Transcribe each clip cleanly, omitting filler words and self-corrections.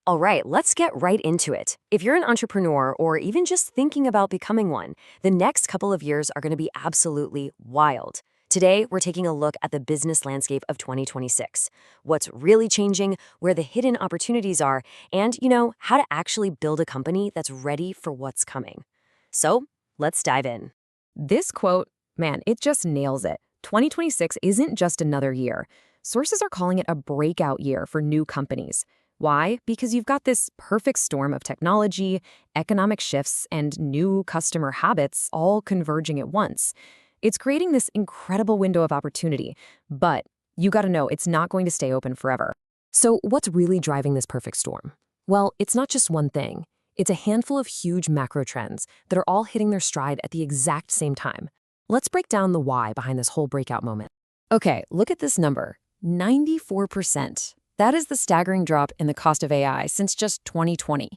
All right, let's get right into it. If you're an entrepreneur or even just thinking about becoming one, the next couple of years are going to be absolutely wild. Today, we're taking a look at the business landscape of 2026, what's really changing, where the hidden opportunities are, and, how to actually build a company that's ready for what's coming. So, let's dive in. This quote, man, it just nails it. 2026 isn't just another year. Sources are calling it a breakout year for new companies. Why? Because you've got this perfect storm of technology, economic shifts, and new customer habits all converging at once. It's creating this incredible window of opportunity, but you got to know it's not going to stay open forever. So what's really driving this perfect storm? Well, it's not just one thing. It's a handful of huge macro trends that are all hitting their stride at the exact same time. Let's break down the why behind this whole breakout moment. Okay, look at this number, 94%. That is the staggering drop in the cost of AI since just 2020.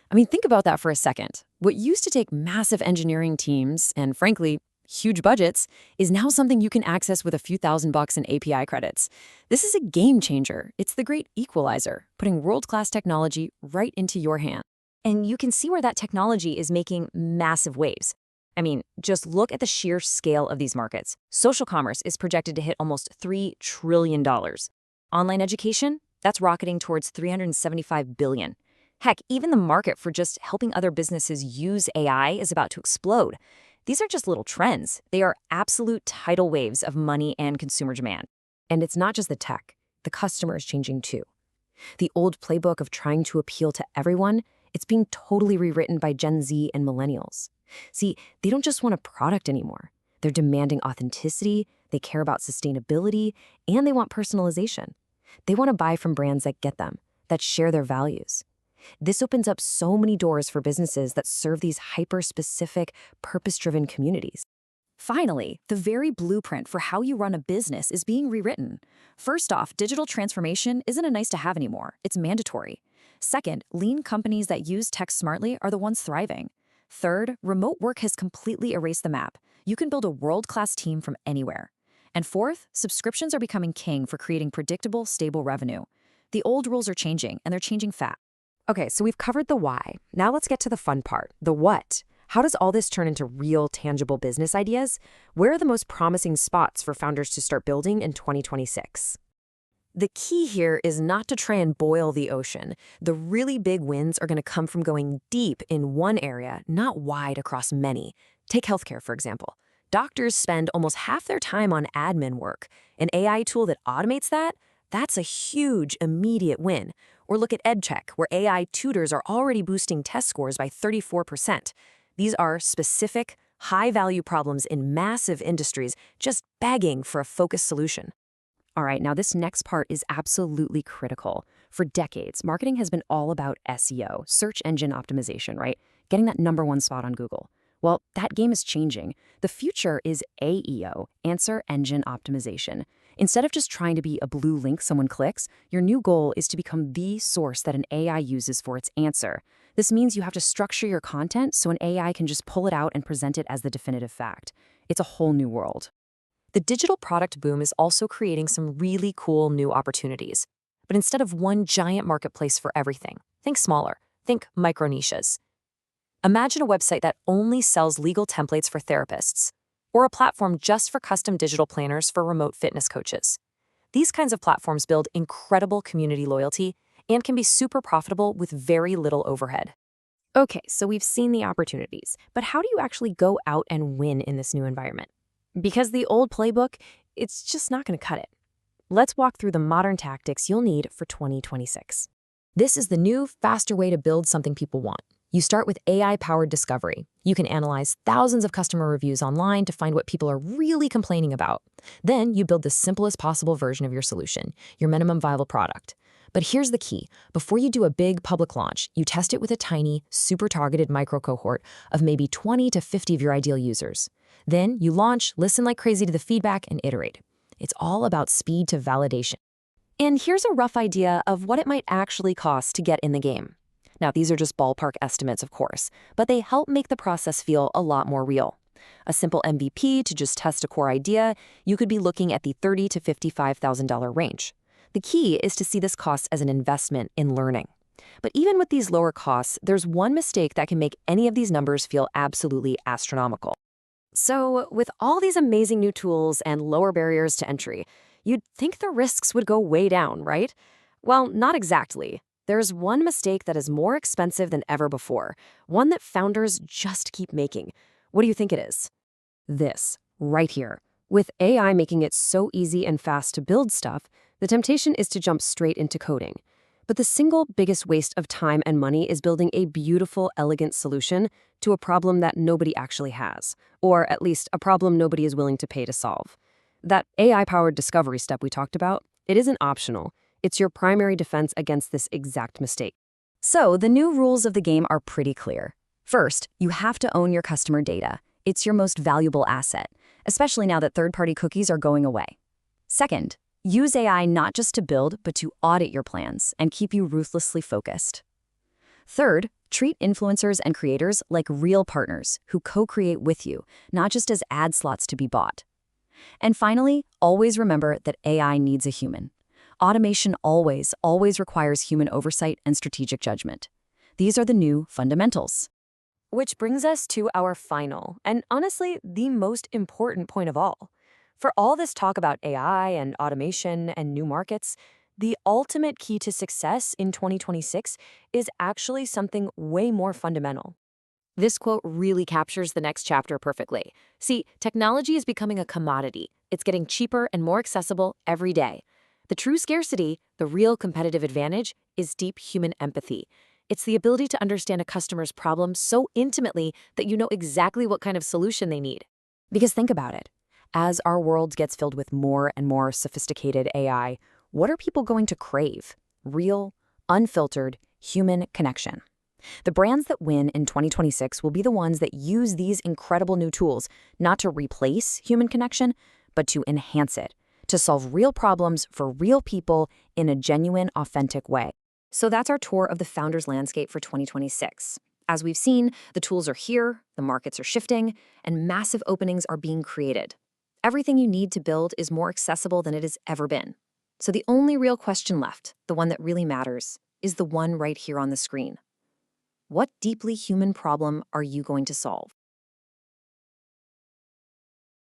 I mean, think about that for a second. What used to take massive engineering teams and, frankly, huge budgets is now something you can access with a few $1,000s in API credits. This is a game changer. It's the great equalizer, putting world-class technology right into your hand. And you can see where that technology is making massive waves. I mean, just look at the sheer scale of these markets. Social commerce is projected to hit almost $3 trillion. Online education, that's rocketing towards $375 billion. Heck, even the market for just helping other businesses use AI is about to explode. These are just little trends. They are absolute tidal waves of money and consumer demand. And it's not just the tech. The customer is changing too. The old playbook of trying to appeal to everyone, it's being totally rewritten by Gen Z and millennials. See, they don't just want a product anymore. They're demanding authenticity, they care about sustainability, and they want personalization. They want to buy from brands that get them, that share their values. This opens up so many doors for businesses that serve these hyper-specific, purpose-driven communities. Finally, the very blueprint for how you run a business is being rewritten. First off, digital transformation isn't a nice-to-have anymore. It's mandatory. Second, lean companies that use tech smartly are the ones thriving. Third, remote work has completely erased the map. You can build a world-class team from anywhere. And fourth, subscriptions are becoming king for creating predictable, stable revenue. The old rules are changing, and they're changing fast. Okay, so we've covered the why. Now let's get to the fun part, the what. How does all this turn into real, tangible business ideas? Where are the most promising spots for founders to start building in 2026? The key here is not to try and boil the ocean. The really big wins are going to come from going deep in one area, not wide across many. Take healthcare, for example. Doctors spend almost half their time on admin work. An AI tool that automates that, that's a huge, immediate win. Or look at EdTech, where AI tutors are already boosting test scores by 34%. These are specific, high-value problems in massive industries just begging for a focused solution. All right, now this next part is absolutely critical. For decades, marketing has been all about SEO, search engine optimization, right? Getting that #1 spot on Google. Well, that game is changing. The future is AEO, answer engine optimization. Instead of just trying to be a blue link someone clicks, your new goal is to become the source that an AI uses for its answer. This means you have to structure your content so an AI can just pull it out and present it as the definitive fact. It's a whole new world. The digital product boom is also creating some really cool new opportunities. But instead of one giant marketplace for everything, think smaller, think micro niches. Imagine a website that only sells legal templates for therapists, or a platform just for custom digital planners for remote fitness coaches. These kinds of platforms build incredible community loyalty and can be super profitable with very little overhead. Okay, so we've seen the opportunities, but how do you actually go out and win in this new environment? Because the old playbook, it's just not going to cut it. Let's walk through the modern tactics you'll need for 2026. This is the new, faster way to build something people want. You start with AI-powered discovery. You can analyze thousands of customer reviews online to find what people are really complaining about. Then you build the simplest possible version of your solution, your minimum viable product. But here's the key. Before you do a big public launch, you test it with a tiny, super targeted micro cohort of maybe 20 to 50 of your ideal users. Then you launch, listen like crazy to the feedback, and iterate. It's all about speed to validation. And here's a rough idea of what it might actually cost to get in the game. Now, these are just ballpark estimates, of course, but they help make the process feel a lot more real. A simple MVP to just test a core idea, you could be looking at the $30,000 to $55,000 range. The key is to see this cost as an investment in learning. But even with these lower costs, there's one mistake that can make any of these numbers feel absolutely astronomical. So, with all these amazing new tools and lower barriers to entry, you'd think the risks would go way down, right? Well, not exactly. There's one mistake that is more expensive than ever before, one that founders just keep making. What do you think it is? This, right here. With AI making it so easy and fast to build stuff, the temptation is to jump straight into coding. But the single biggest waste of time and money is building a beautiful, elegant solution to a problem that nobody actually has, or at least a problem nobody is willing to pay to solve. That AI-powered discovery step we talked about, it isn't optional. It's your primary defense against this exact mistake. So, the new rules of the game are pretty clear. First, you have to own your customer data. It's your most valuable asset, especially now that third-party cookies are going away. Second, use AI not just to build, but to audit your plans and keep you ruthlessly focused. Third, treat influencers and creators like real partners who co-create with you, not just as ad slots to be bought. And finally, always remember that AI needs a human. Automation always requires human oversight and strategic judgment. These are the new fundamentals. Which brings us to our final, and honestly, the most important point of all. For all this talk about AI and automation and new markets, the ultimate key to success in 2026 is actually something way more fundamental. This quote really captures the next chapter perfectly. See, technology is becoming a commodity. It's getting cheaper and more accessible every day. The true scarcity, the real competitive advantage, is deep human empathy. It's the ability to understand a customer's problem so intimately that you know exactly what kind of solution they need. Because think about it. As our world gets filled with more and more sophisticated AI, what are people going to crave? Real, unfiltered, human connection. The brands that win in 2026 will be the ones that use these incredible new tools not to replace human connection, but to enhance it, to solve real problems for real people in a genuine, authentic way. So that's our tour of the founders landscape for 2026. As we've seen, the tools are here, the markets are shifting, and massive openings are being created. Everything you need to build is more accessible than it has ever been. So the only real question left, the one that really matters, is the one right here on the screen. What deeply human problem are you going to solve?